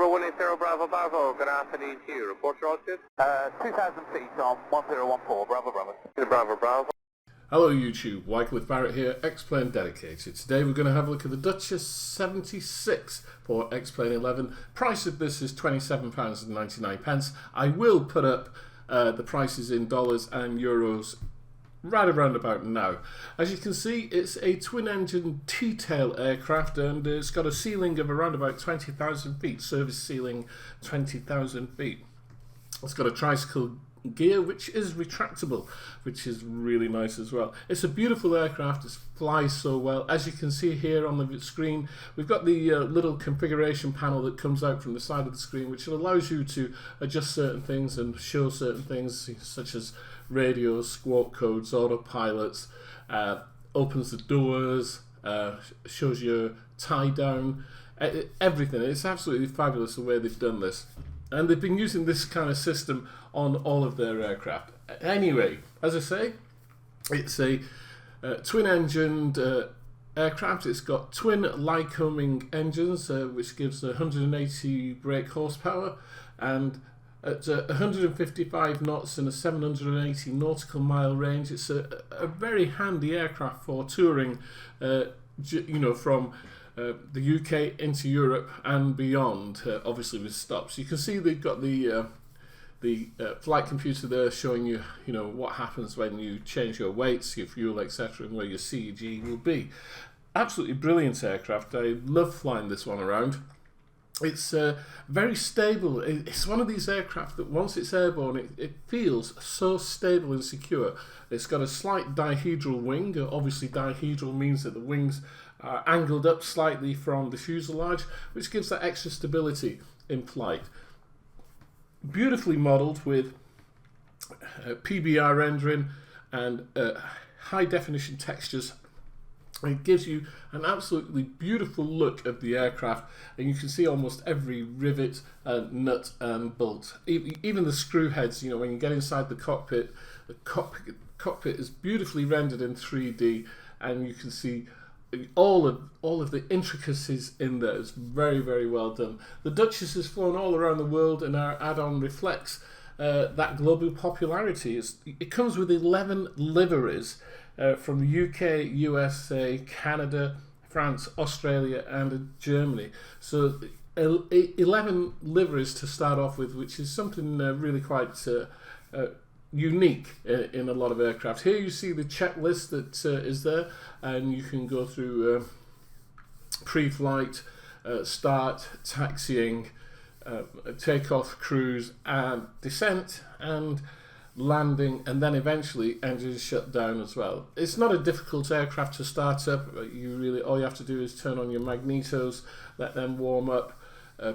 number 180 Bravo Bravo, good afternoon to you. Report your altitude? 2,000 feet on 1014, Bravo Bravo. Bravo Bravo. Hello YouTube, Wycliffe Barrett here, Xplane Dedicated. Today we're going to have a look at the Duchess 76 for Xplane 11. Price of this is £27.99. I will put up the prices in dollars and euros right around about now. As you can see, it's a twin engine T-tail aircraft and it's got a ceiling of around about 20,000 feet, service ceiling 20,000 feet. It's got a tricycle gear which is retractable, which is really nice as well. It's a beautiful aircraft, it flies so well. As you can see here on the screen, we've got the little configuration panel that comes out from the side of the screen, which allows you to adjust certain things and show certain things such as radios, squawk codes, autopilots, opens the doors, shows you tie down, everything. It's absolutely fabulous the way they've done this. And they've been using this kind of system on all of their aircraft. Anyway, as I say, it's a twin-engined aircraft. It's got twin Lycoming engines, which gives 180 brake horsepower, and at 155 knots and a 780 nautical mile range. It's a very handy aircraft for touring, you know, from the UK into Europe and beyond, obviously with stops. You can see they've got the flight computer there showing you, you know, what happens when you change your weights, your fuel, etc., and where your CEG will be. Absolutely brilliant aircraft. I love flying this one around. It's very stable. It's one of these aircraft that once it's airborne, it feels so stable and secure. It's got a slight dihedral wing. Obviously, dihedral means that the wings are angled up slightly from the fuselage, which gives that extra stability in flight. Beautifully modelled with PBR rendering and high definition textures. It gives you an absolutely beautiful look of the aircraft, and you can see almost every rivet, nut and bolt. Even the screw heads, you know, when you get inside the cockpit is beautifully rendered in 3D, and you can see all of the intricacies in there. It's very, very well done. The Duchess has flown all around the world, and our add-on reflects that global popularity. It comes with 11 liveries from the UK, USA, Canada, France, Australia and Germany. So 11 liveries to start off with, which is something really quite unique in a lot of aircraft. Here you see the checklist that is there, and you can go through pre-flight, start, taxiing, takeoff, cruise, and descent, and landing, and then eventually engines shut down as well. It's not a difficult aircraft to start up. All you have to do is turn on your magnetos, let them warm up,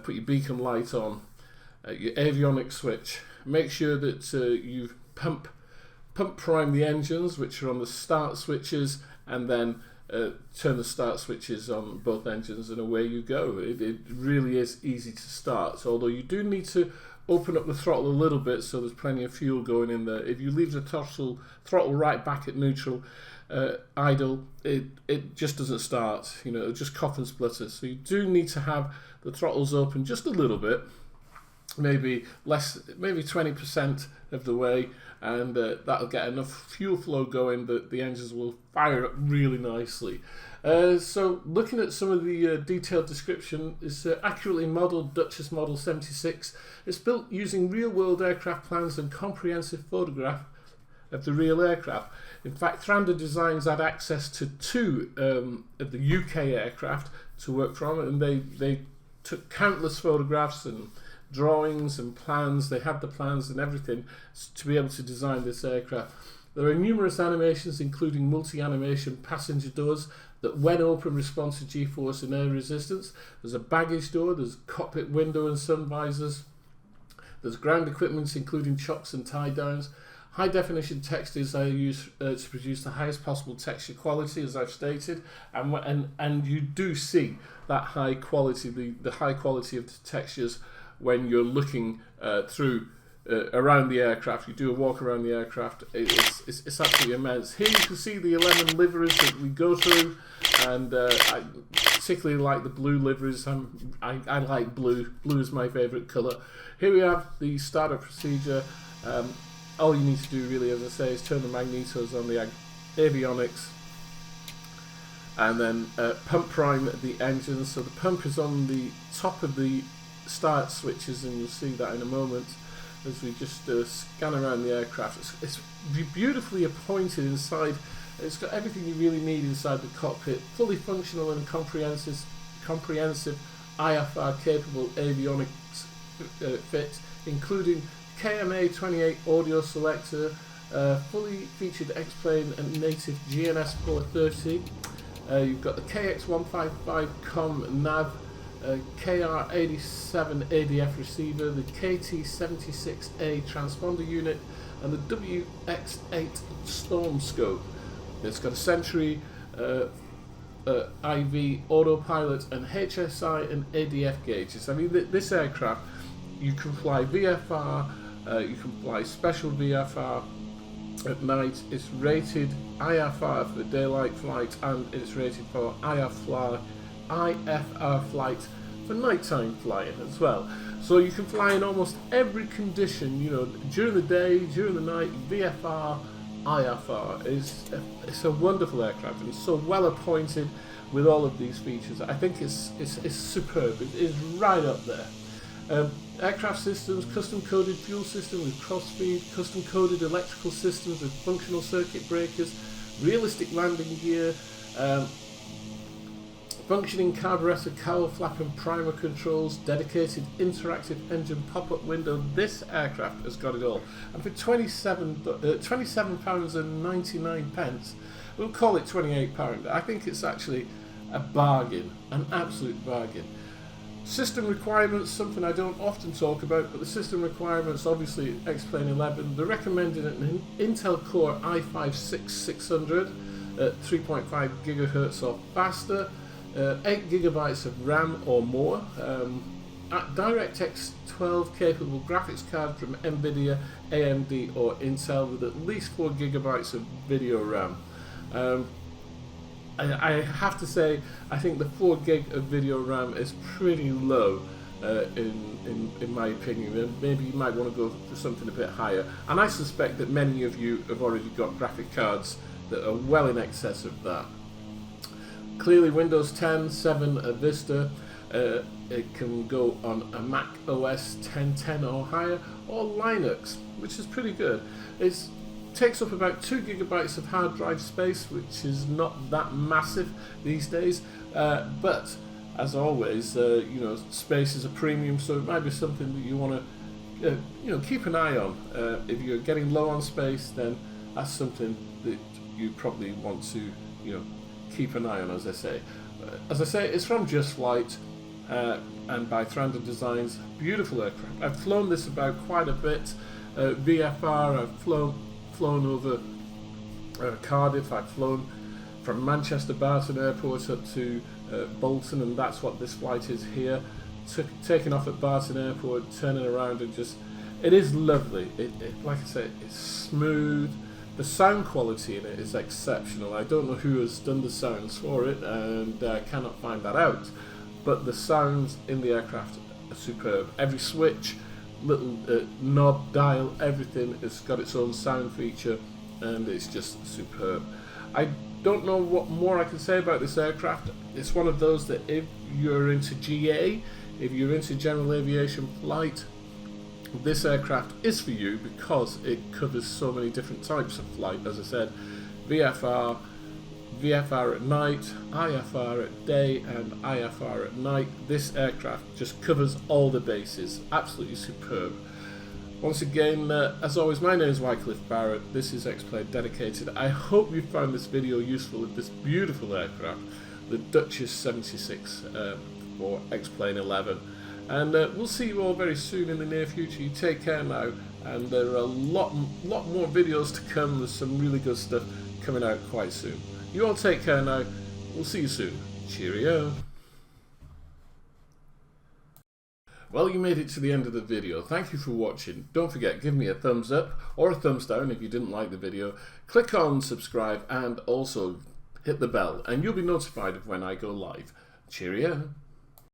put your beacon light on, your avionics switch. Make sure that you pump prime the engines, which are on the start switches, and then turn the start switches on both engines, and away you go. It really is easy to start, so although you do need to open up the throttle a little bit so there's plenty of fuel going in there. If you leave the throttle right back at neutral, idle, it just doesn't start. You know, it'll just cough and splutter. So you do need to have the throttles open just a little bit, maybe 20% of the way, and that'll get enough fuel flow going that the engines will fire up really nicely. So looking at some of the detailed description, is accurately modelled Duchess Model 76. It's built using real-world aircraft plans and comprehensive photograph of the real aircraft. In fact, Thrander Designs had access to two of the UK aircraft to work from, and they took countless photographs and drawings and plans. They had the plans and everything to be able to design this aircraft. There are numerous animations, including multi-animation passenger doors that when open respond to G-force and air resistance. There's a baggage door, there's cockpit window and sun visors, there's ground equipment including chocks and tie downs. High definition textures are used to produce the highest possible texture quality, as I've stated, and you do see that high quality, the high quality of the textures when you're looking through around the aircraft. You do a walk around the aircraft, it's absolutely immense. Here you can see the 11 liveries that we go through. and I particularly like the blue liveries. I like blue. Blue is my favourite colour. Here we have the startup procedure. All you need to do really, as I say, is turn the magnetos on the avionics, and then pump prime the engine. So the pump is on the top of the start switches, and you'll see that in a moment as we just scan around the aircraft. It's beautifully appointed inside. It's got everything you really need inside the cockpit. Fully functional and comprehensive IFR capable avionics fit, including KMA28 audio selector, fully featured Xplane and native GNS 430. You've got the KX155 COM nav, KR87 ADF receiver, the KT76A transponder unit, and the WX8 storm scope. It's got a Sentry, IV, autopilot, and HSI and ADF gauges. I mean, this aircraft, you can fly VFR, you can fly special VFR at night. It's rated IFR for daylight flight, and it's rated for IFR flight for nighttime flying as well. So you can fly in almost every condition, you know, during the day, during the night. VFR, IFR it's a wonderful aircraft, and it's so well appointed with all of these features. I think it's superb. It is right up there. Aircraft systems, custom coded fuel system with cross-feed, custom coded electrical systems with functional circuit breakers, realistic landing gear, functioning carburetor, cowl flap and primer controls, dedicated interactive engine pop-up window. This aircraft has got it all. And for £27.99, we'll call it £28. I think it's actually a bargain, an absolute bargain. System requirements, something I don't often talk about, but the system requirements, obviously Xplane 11, they're recommending an Intel Core i5-6600 at 3.5 GHz or faster, 8 GB of RAM or more, DirectX 12 capable graphics card from NVIDIA, AMD or Intel with at least 4 GB of video RAM. I have to say, I think the 4 gig of video RAM is pretty low in my opinion. Maybe you might want to go for something a bit higher, and I suspect that many of you have already got graphic cards that are well in excess of that. Clearly Windows 10, 7, Vista. It can go on a Mac OS 1010 or higher, or Linux, which is pretty good. It takes up about 2 GB of hard drive space, which is not that massive these days, but as always, you know, space is a premium, so it might be something that you want to you know, keep an eye on. If you're getting low on space, then that's something that you probably want to, you know, keep an eye on. As I say, it's from Just Flight and by Thranded Designs. Beautiful aircraft. I've flown this about quite a bit. VFR, I've flown over Cardiff. I've flown from Manchester Barton Airport up to Bolton, and that's what this flight is here. Taking off at Barton Airport, turning around, and just, it is lovely. Like I say, it's smooth. The sound quality in it is exceptional. I don't know who has done the sounds for it, and I cannot find that out, but the sounds in the aircraft are superb. Every switch, little knob, dial, everything has got its own sound feature, and it's just superb. I don't know what more I can say about this aircraft. It's one of those that if you're into GA, if you're into general aviation flight, this aircraft is for you, because it covers so many different types of flight. As I said, VFR at night, IFR at day, and IFR at night. This aircraft just covers all the bases. Absolutely superb. Once again, as always, my name is Wycliffe Barrett. This is Xplane Dedicated. I hope you found this video useful of this beautiful aircraft, the Duchess 76 for Xplane 11. And we'll see you all very soon in the near future. You take care now, and there are a lot more videos to come. There's some really good stuff coming out quite soon. You all take care now. We'll see you soon. Cheerio. Well, you made it to the end of the video. Thank you for watching. Don't forget, give me a thumbs up or a thumbs down if you didn't like the video. Click on subscribe, and also hit the bell, and you'll be notified of when I go live. Cheerio.